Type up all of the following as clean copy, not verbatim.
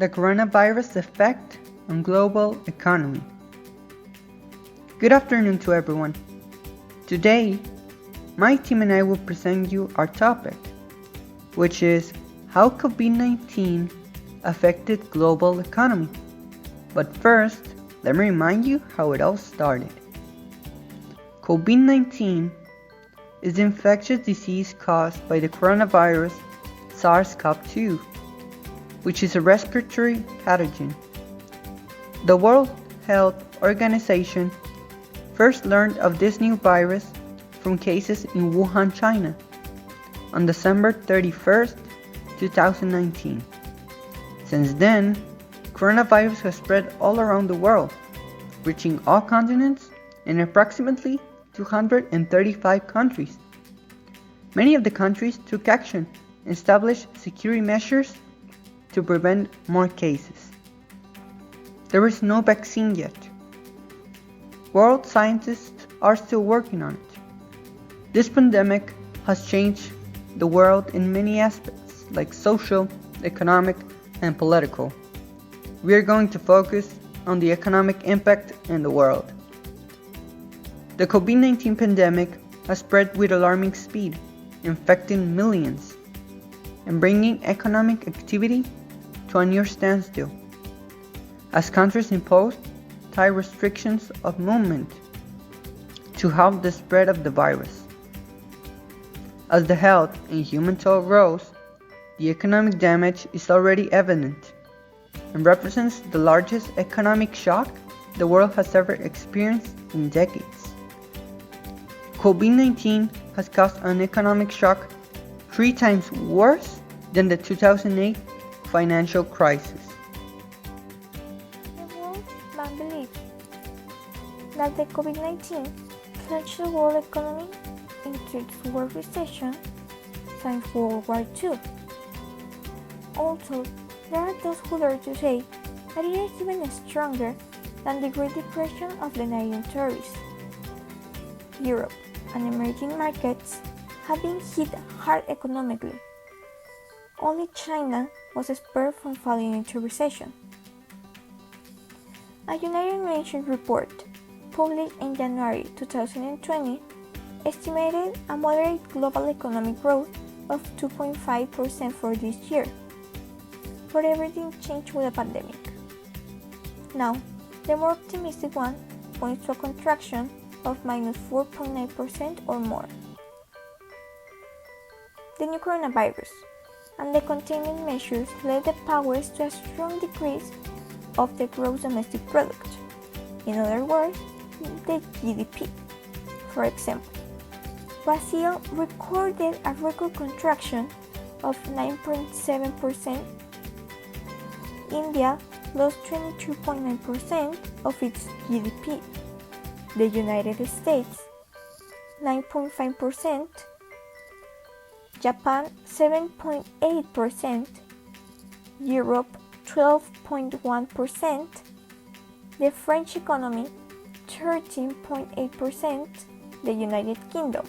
the coronavirus effect on global economy. Good afternoon to everyone. Today, my team and I will present you our topic, which is how COVID-19 affected global economy. But first, let me remind you how it all started. COVID-19 is the infectious disease caused by the coronavirus SARS-CoV-2, which is a respiratory pathogen. The World Health Organization first learned of this new virus from cases in Wuhan, China, on December 31st, 2019. Since then, coronavirus has spread all around the world, reaching all continents in approximately 235 countries. Many of the countries took action and established security measures to prevent more cases. There is no vaccine yet. World scientists are still working on it. This pandemic has changed the world in many aspects, like social, economic, and political. We are going to focus on the economic impact in the world. The COVID-19 pandemic has spread with alarming speed, infecting millions, and bringing economic activity to a near standstill, as countries imposed tight restrictions of movement to halt the spread of the virus. As the health and human toll rose, the economic damage is already evident and represents the largest economic shock the world has ever experienced in decades. COVID-19 has caused an economic shock 3 times worse than the 2008 financial crisis. The World Bank believes that the COVID-19 plunged the world economy into its worst recession since World War II. Also, there are those who dare to say that it is even stronger than the Great Depression of the 1930s. Europe and emerging markets have been hit hard economically. Only China was spared from falling into recession. A United Nations report published in January 2020 estimated a moderate global economic growth of 2.5% for this year. But everything changed with the pandemic. Now, the more optimistic one points to a contraction of -4.9% or more. The new coronavirus and the containment measures led the powers to a strong decrease of the gross domestic product, in other words, the GDP. For example, Brazil recorded a record contraction of 9.7%, India lost 22.9% of its GDP, the United States 9.5%, Japan 7.8%, Europe 12.1%, the French economy 13.8%, the United Kingdom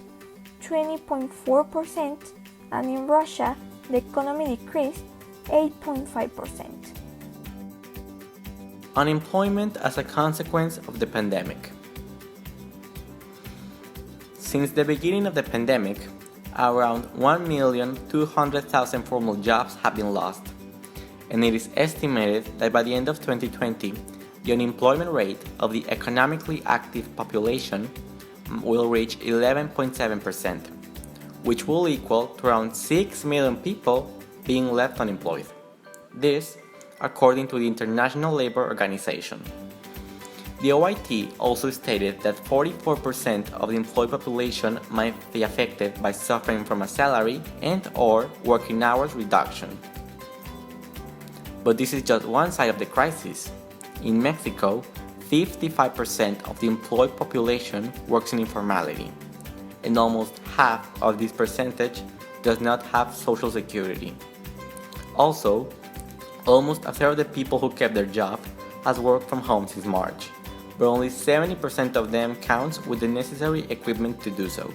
20.4%, and in Russia the economy decreased 8.5%. Unemployment as a consequence of the pandemic. Since the beginning of the pandemic, around 1,200,000 formal jobs have been lost, and it is estimated that by the end of 2020, the unemployment rate of the economically active population will reach 11.7%, which will equal to around 6 million people being left unemployed. This, according to the International Labour Organization. The OIT also stated that 44% of the employed population might be affected by suffering from a salary and/or working hours reduction. But this is just one side of the crisis. In Mexico, 55% of the employed population works in informality, and almost half of this percentage does not have social security. Also, almost a third of the people who kept their job has worked from home since March, but only 70% of them counts with the necessary equipment to do so.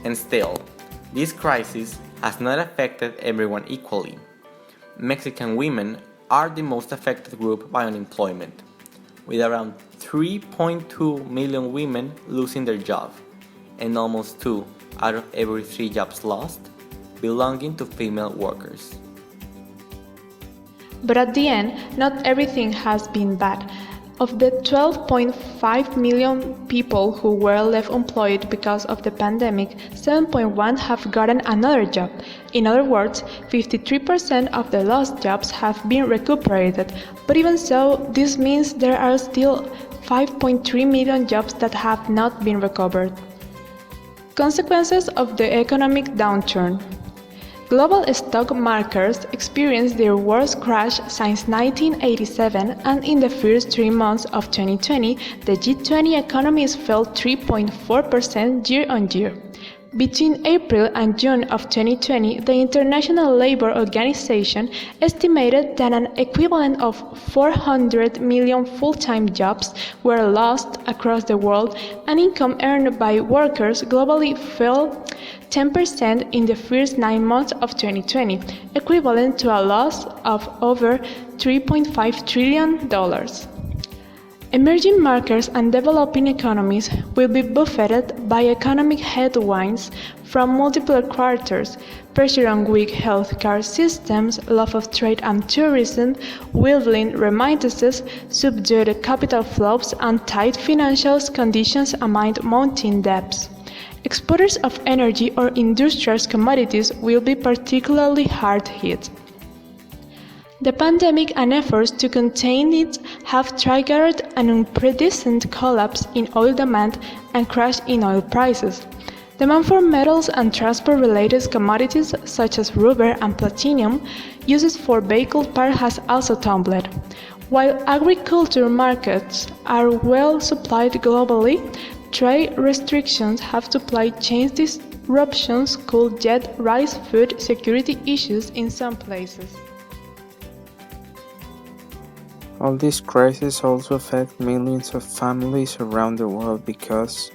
And still, this crisis has not affected everyone equally. Mexican women are the most affected group by unemployment, with around 3.2 million women losing their job, and almost 2 out of every 3 jobs lost belonging to female workers. But at the end, not everything has been bad. Of the 12.5 million people who were left employed because of the pandemic, 7.1 have gotten another job. In other words, 53% of the lost jobs have been recuperated. But even so, this means there are still 5.3 million jobs that have not been recovered. Consequences of the economic downturn. Global stock markets experienced their worst crash since 1987, and in the first 3 months of 2020, the G20 economies fell 3.4% year-on-year. Between April and June of 2020, the International Labour Organization estimated that an equivalent of 400 million full-time jobs were lost across the world, and income earned by workers globally fell 10% in the first 9 months of 2020, equivalent to a loss of over $3.5 trillion. Emerging markets and developing economies will be buffeted by economic headwinds from multiple quarters. Pressure on weak healthcare systems, love of trade and tourism, dwindling remittances, subdued capital flows, and tight financial conditions amid mounting debts. Exporters of energy or industrial commodities will be particularly hard hit. The pandemic and efforts to contain it have triggered an unprecedented collapse in oil demand and crash in oil prices. Demand for metals and transport-related commodities such as rubber and platinum, uses for vehicle parts, has also tumbled. While agriculture markets are well supplied globally, trade restrictions have supply chain disruptions could yet raise food security issues in some places. All these crises also affect millions of families around the world because,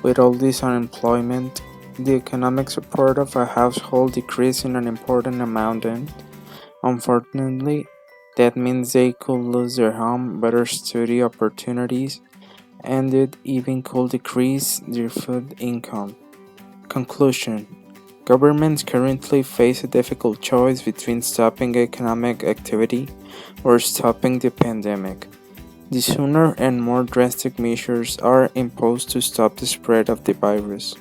with all this unemployment, the economic support of a household decreases in an important amount and, unfortunately, that means they could lose their home, better study opportunities, and it even could decrease their food income. Conclusion. Governments currently face a difficult choice between stopping economic activity or stopping the pandemic. The sooner and more drastic measures are imposed to stop the spread of the virus,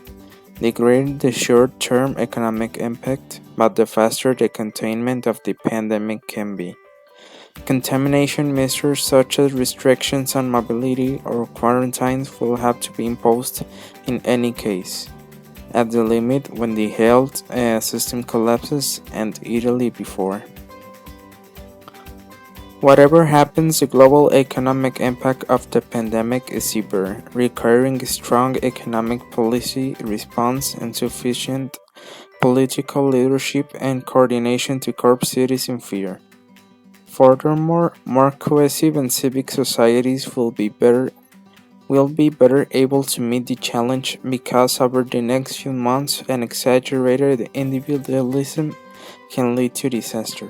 the greater the short-term economic impact, but the faster the containment of the pandemic can be. Contamination measures such as restrictions on mobility or quarantines will have to be imposed in any case, at the limit when the health system collapses and ideally before. Whatever happens, the global economic impact of the pandemic is severe, requiring a strong economic policy response and sufficient political leadership and coordination to curb citizen fear. Furthermore, more cohesive and civic societies will be better able to meet the challenge because over the next few months an exaggerated individualism can lead to disaster.